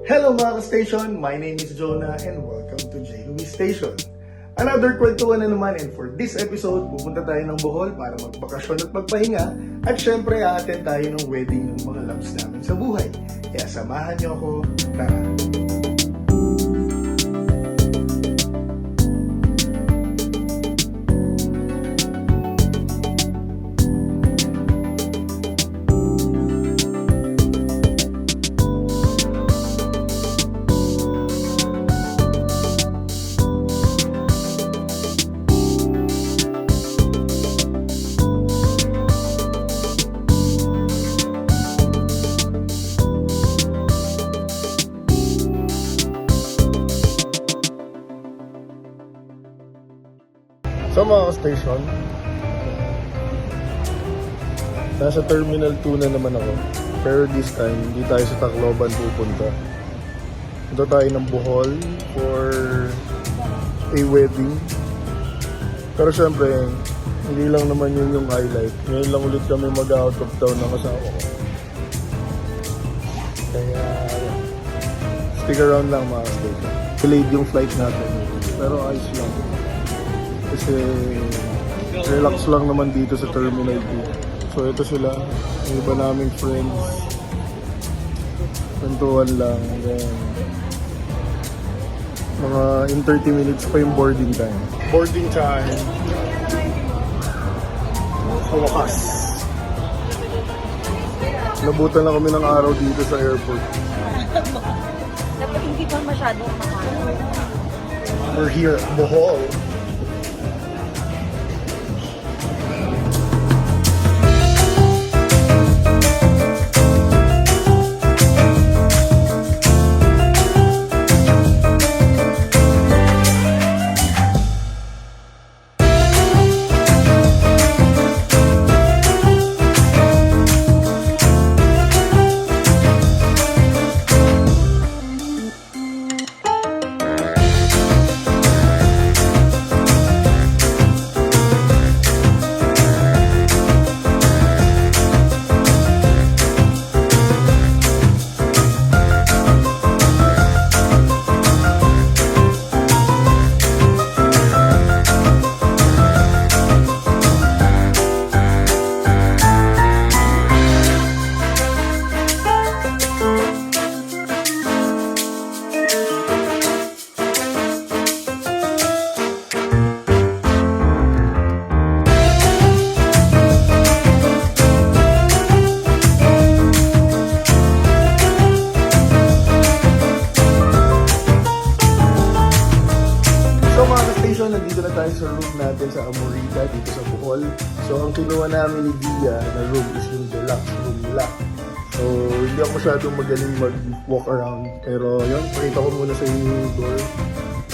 Hello mga ka-station, my name is Jonah and welcome to J. Louis Station. Another kwentuhan na naman, and for this episode, pupunta tayo ng Bohol para magbakasyon at magpahinga, at syempre a-attend tayo ng wedding ng mga loves namin sa buhay. Kaya samahan niyo ako, tara! So mga ka-station, nasa Terminal 2 na naman ako. Pero this time, hindi tayo sa Tacloban pupunta. Punta tayo ng Bohol for a wedding. Pero syempre, hindi lang naman yun yung highlight. Ngayon lang ulit kami mag-out of town ng kasama ko. Kaya, stick around lang mga ka-station. Delayed yung flight natin. Pero ayos lang. Kasi relax lang naman dito sa Terminal 2. So ito sila, yung iba naming friends. Kwentuhan lang. Then, mga in 30 minutes pa yung boarding time. Boarding time. Sa wakas. Nabutan na kami ng araw dito sa airport. Dapat hindi pa masyadong mahal. We're here at Bohol. Nandito na tayo sa room natin sa Amorita dito sa Bohol. So ang kinuha namin ni Dia na room is yung deluxe room nila. So hindi ako masyadong magaling mag-walk around. Pero yun, pakita ko muna sa inyo yung door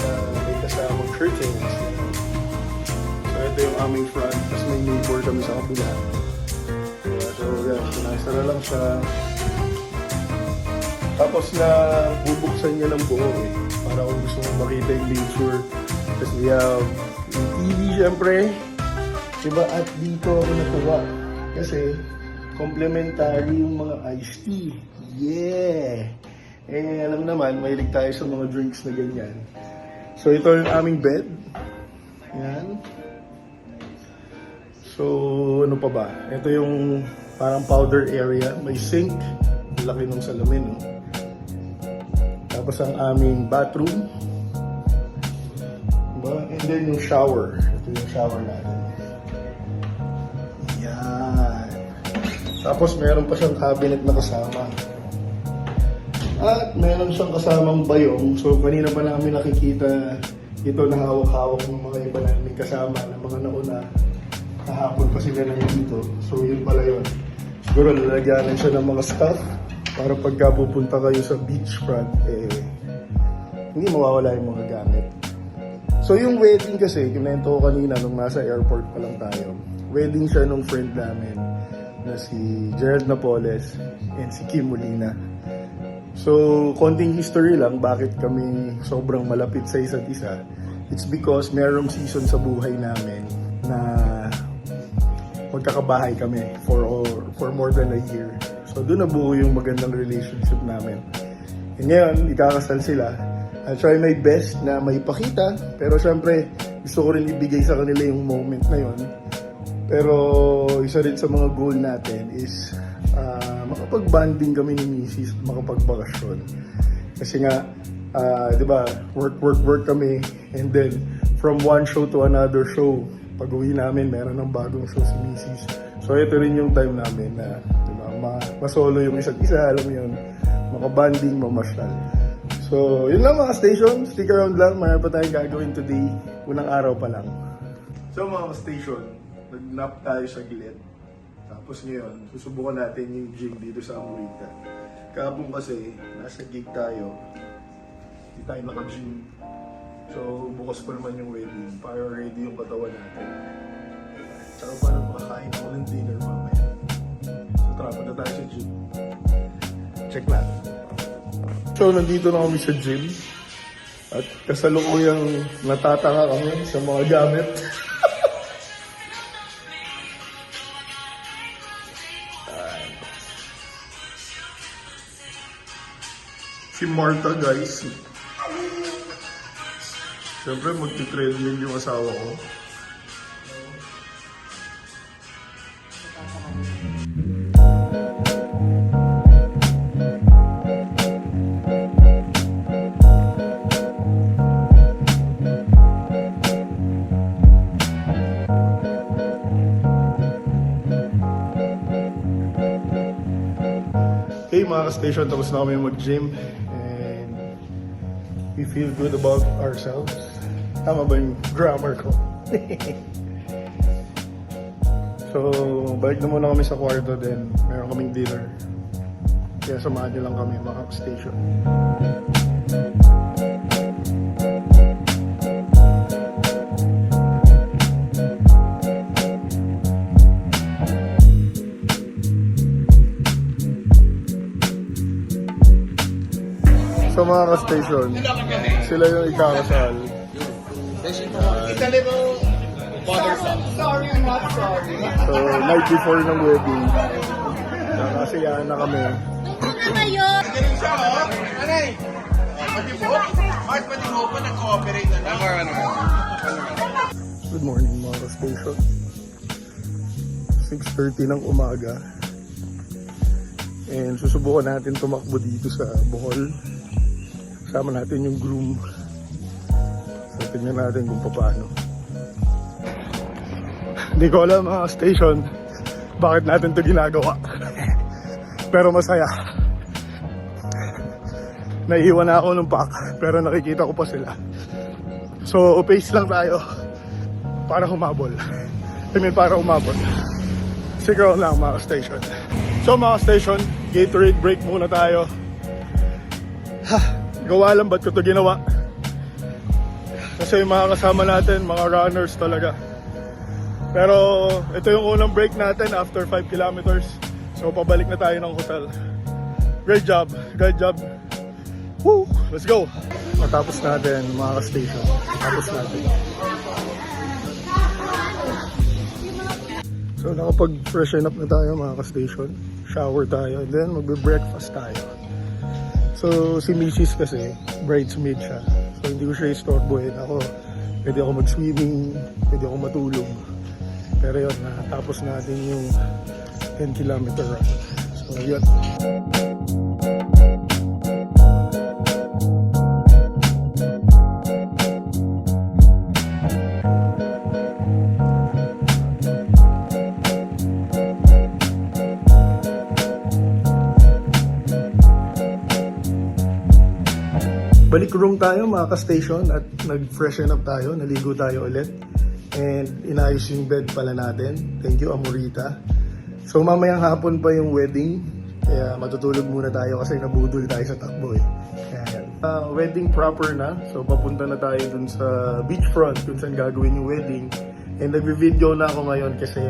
na may kasamang curtains. So ito yung aming front. Tapos may neighbor kami sa kabila. So yan, sinasara lang siya. Tapos na bubuksan niya ng buo eh. Para kung gusto mong makita yung nature. Tapos we have yung TV syempre. Diba? At dito ako natuwa. Kasi complementary yung mga iced tea. Yeah! Eh alam naman, mahilig tayo sa mga drinks na ganyan. So ito yung aming bed. Yan. So ano pa ba? Ito yung parang powder area. May sink. Laki ng salamin. No? Tapos ang aming bathroom. And then yung shower. Ito yung shower natin. Yan. Tapos meron pa siyang cabinet na kasama. At meron siyang kasamang bayong. So kanina pa namin nakikita ito na hawak-hawak ng mga iba namin kasama na mga nauna. Kahapon pa sila na dito. So yun pala yun. Siguro lalagyanan siya ng mga stuff para pagka pupunta kayo sa beachfront, hindi mawawala yung mga gamit. So yung wedding kasi, kinento ko kanina nung nasa airport pa lang tayo. Wedding siya nung friend namin na si Gerald Napoles and si Kim Molina. So konting history lang bakit kami sobrang malapit sa isa't isa. It's because merong season sa buhay namin na magkakabahay kami for more than a year. So doon nabuo yung magandang relationship namin. And ngayon, ikakasal sila. I'll try my best na maipakita. Pero syempre, gusto ko rin ibigay sa kanila yung moment na yon. Pero isa rin sa mga goal natin is makapag-banding kami ni Mrs. Makapagbakasyon. Kasi nga, di ba, work kami. And then, from one show to another show, pag-uwi namin, meron ng bagong show si Mrs. So, ito rin yung time namin na, di ba, masolo yung isa't isa, alam mo yun, makabanding, mamasyal. So, yun lang mga station. Stick around lang. Mayroon pa tayong gagawin today. Unang araw pa lang. So, mga station, nag-nap tayo saglit. Tapos ngayon, susubukan natin yung gym dito sa Amorita. Kahapon kasi, nasa gig tayo. Hindi tayo naka-gym. So, bukas pa naman yung wedding para ready yung katawan natin. Tsaka para makakain ako ng dinner mamaya. So, tara, punta tayo sa gym. Check natin. So, nandito na kami sa gym. At kasalukuyang natatanga kami sa mga gamit. Si Martha, guys. Siyempre, magti-treadmill yung asawa ko. Okay, mga ka-station, tapos na kami mag-gym. And we feel good about ourselves. Tama ba yung grammar ko? So, balik na muna kami sa kwarto, then meron kaming dinner. Kaya samahan niyo lang kami, mga ka-station. So mga ka-station, sila yung ikakasal. Sorry, I'm not sorry. So, night before ng wedding, nakasayaan na kami. Ano kayo? Ganun siya, oh. Anay! Pati mo pa nag-cooperate na lang. Good morning mga ka-station. 6:30 ng umaga. And susubukan natin tumakbo dito sa Bohol. Kasama natin yung groom. So, tingnan natin kung paano. Hindi ko alam mga station bakit natin to ginagawa. Pero masaya. Naiiwan na ako ng pack pero nakikita ko pa sila. So, pace lang tayo para humabol. Para umabot. Siguro lang mga station. So mga station, Gatorade break muna tayo. Gawa lang, ba't ko ito ginawa? Kasi yung mga kasama natin, mga runners talaga. Pero ito yung unang break natin after 5 kilometers. So pabalik na tayo ng hotel. Great job, great job. Woo! Let's go! Matapos natin mga ka-station. Tapos natin. So nakapag-freshen up na tayo mga ka-station. Shower tayo and then magbe-breakfast tayo. So si Mrs. kasi bridesmaid siya. So hindi ko siya istorbohin. Ako, pwede ako mag-swimming, pwede ako matulog. Pero yun, natapos natin yung 10 kilometer run. So yun. Balik room tayo mga ka-station at nag-freshen up tayo, naligo tayo ulit. And inayos yung bed pala natin. Thank you, Amorita. So mamayang hapon pa yung wedding. Kaya matutulog muna tayo kasi nabudol tayo sa takbo eh. Kaya yan. Wedding proper na. So papunta na tayo dun sa beachfront kung saan gagawin yung wedding. And nagbe-video na ako ngayon kasi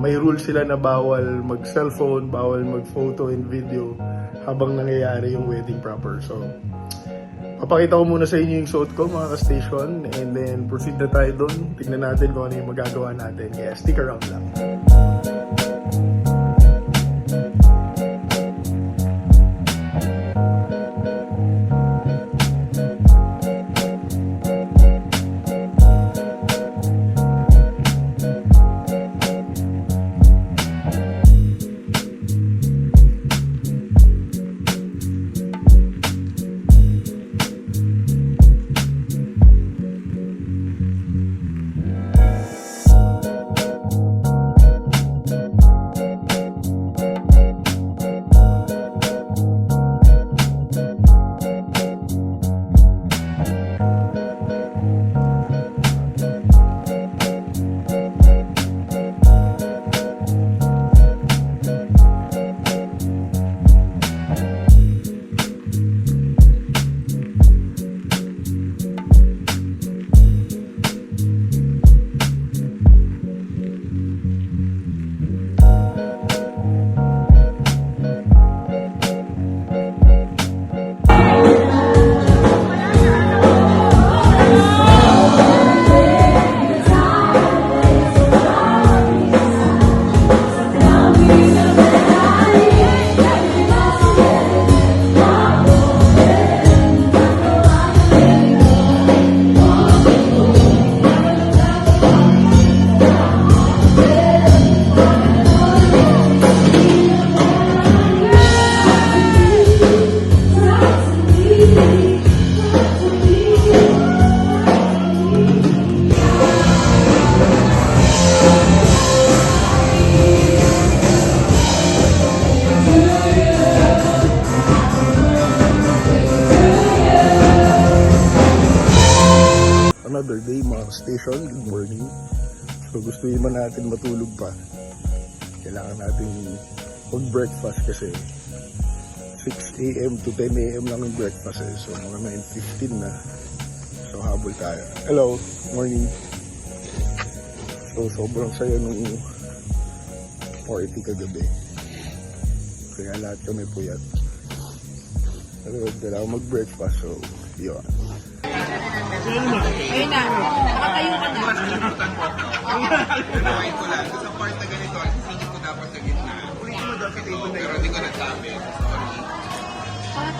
may rule sila na bawal mag-cellphone, bawal mag-photo and video habang nangyayari yung wedding proper. So, papakita ko muna sa inyo yung suot ko mga ka-station and then proceed na tayo doon. Tignan natin kung ano yung magagawa natin. Kaya stick around lang. another day mga station. Good morning. So gusto naman natin matulog pa. Kailangan natin mag-breakfast kasi 6 a.m. to 10 a.m. lang yung breakfast eh. So mga 9:15 na. So habol tayo. Hello, morning. So sobrang saya nung party kagabi. Kaya lahat kami puyat. Pero kailangan mag-breakfast, so yun. Ayun na. Nakatayo ka na. Gagawin ko lang. Sa part na ganito, sisingin ko dapat sa gitna. Pero hindi ko nagsabi. Sorry.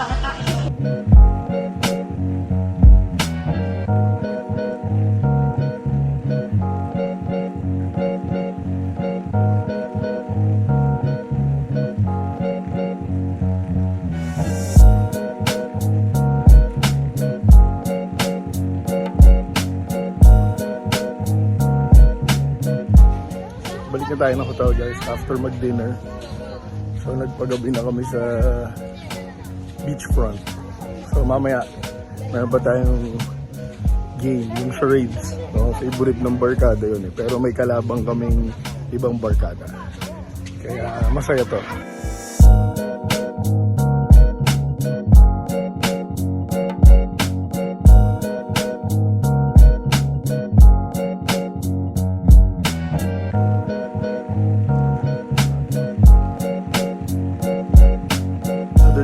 Balik na tayo ng hotel guys after mag-dinner. So nagpagabi na kami sa beachfront. So mamaya meron pa tayong game, yung charades. No? Favorite ng barkada yun eh. Pero may kalabang kaming ibang barkada. Kaya masaya to.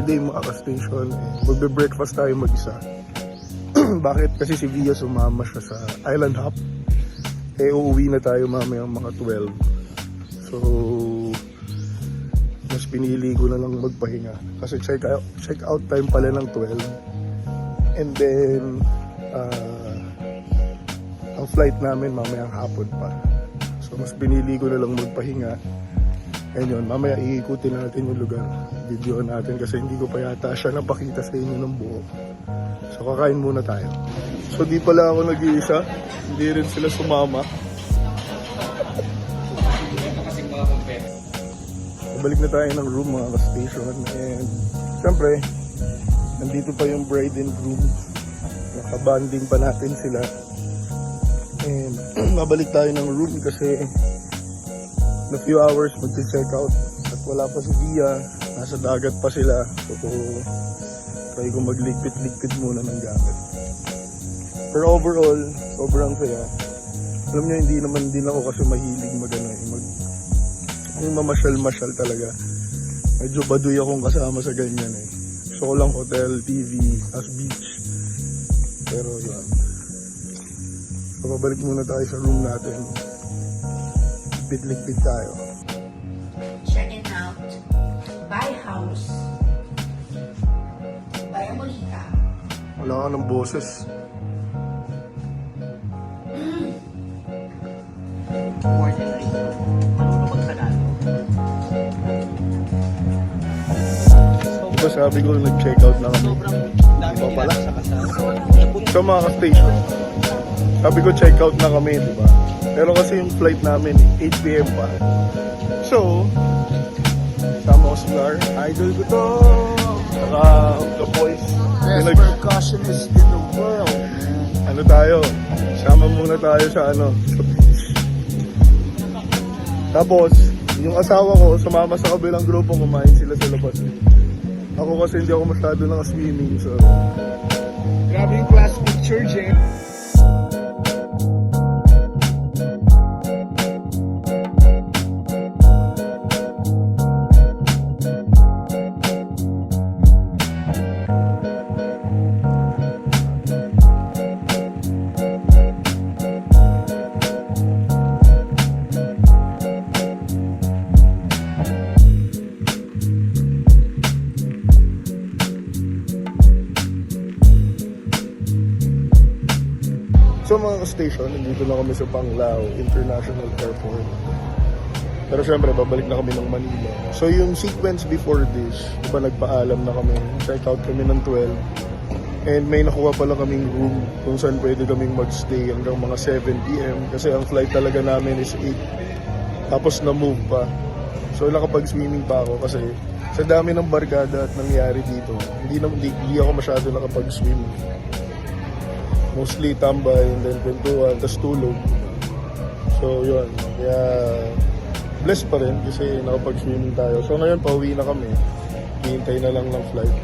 Day mga ka-station, magbe-breakfast tayo mag-isa. Bakit? Kasi si Via sumama siya sa Island Hop. Uuwi na tayo mamaya mga 12. So mas pinili ko na lang magpahinga kasi check out time pala ng 12. And then ang flight namin mamayang hapon pa. So mas pinili ko na lang magpahinga. And yun, mamaya iikutin natin yung lugar. Video natin kasi hindi ko pa yata siya napakita sa inyo ng buo. So kakain muna tayo. So di pala ako nag-iisa. Hindi rin sila sumama. Balik na tayo ng room mga ka-station. And syempre, nandito pa yung bride and groom. Nakabanding pa natin sila. And mabalik tayo ng room kasi in a few hours magti-check out at wala pa si Via, nasa dagat pa sila, so try ko magligpit-ligpit muna ng gamit. Pero overall sobrang saya. Alam niyo, hindi naman din ako kasi mahilig yung mamasyal-masyal talaga. Medyo baduy akong kasama sa ganyan eh. Gusto ko lang hotel, TV, as beach. Pero yan, so babalik muna tayo sa room natin. Ligpit tayo. Checking out. Buy house. Buy Molita. Wala ka ng boses. Diba sabi ko nag-check out na kami. Diba pala? Sa mga ka-station. Sabi ko check out na kami, diba? Pero kasi yung flight namin 8 p.m. pa. So, sama ko si Lar. Idol ko to. Saka the boys. Best percussionist in the world, man. Ano tayo? Sama muna tayo sa sa beach. Tapos, yung asawa ko, sumama sa kabilang grupo, kumain sila sa labas. Ako kasi hindi ako masyado naka-swimming, so Grabe yung class picture, Jay. So mga station, nandito na kami sa Panglao International Airport. Pero syempre, babalik na kami ng Manila. So yung sequence before this, diba nagpaalam na kami, check out kami ng 12. And may nakuha pala kaming room kung saan pwede kaming magstay hanggang mga 7 p.m. Kasi ang flight talaga namin is 8. Tapos na-move pa. So nakapag-swimming pa ako kasi sa dami ng barkada at nangyari dito, hindi ako masyado nakapag-swim. Mostly tambay and then kwentuhan, tas tulog. So yun, kaya blessed pa rin kasi nakapag-swimming tayo. So ngayon pauwi na kami, hihintay na lang ng flight.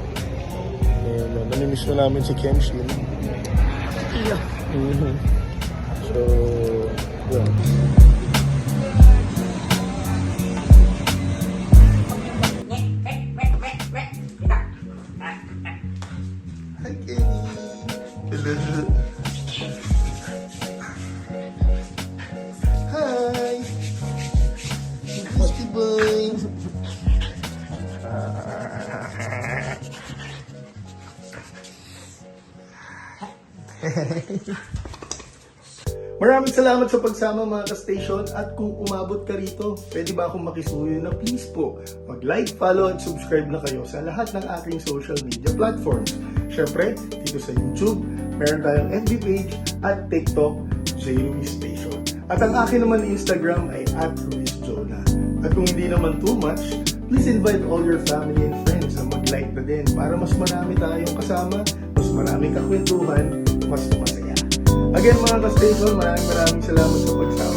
And namimiss na namin si Kenshin. Iyo. So yun. Hi Kenny! Hello! Hi! Gusti boy! Maraming salamat sa pagsama mga ka-station at kung umabot ka rito, pwede ba akong makisuyo na please po mag-like, follow at subscribe na kayo sa lahat ng aking social media platforms. Syempre, dito sa YouTube, meron tayong FB page at TikTok, J. Luis Station. At ang akin naman na Instagram ay @LuisJona. At kung hindi naman too much, please invite all your family and friends na mag-like na din para mas marami tayong kasama, mas maraming kakwentuhan, mas masaya. Again mga ka-station, maraming salamat sa pagsama.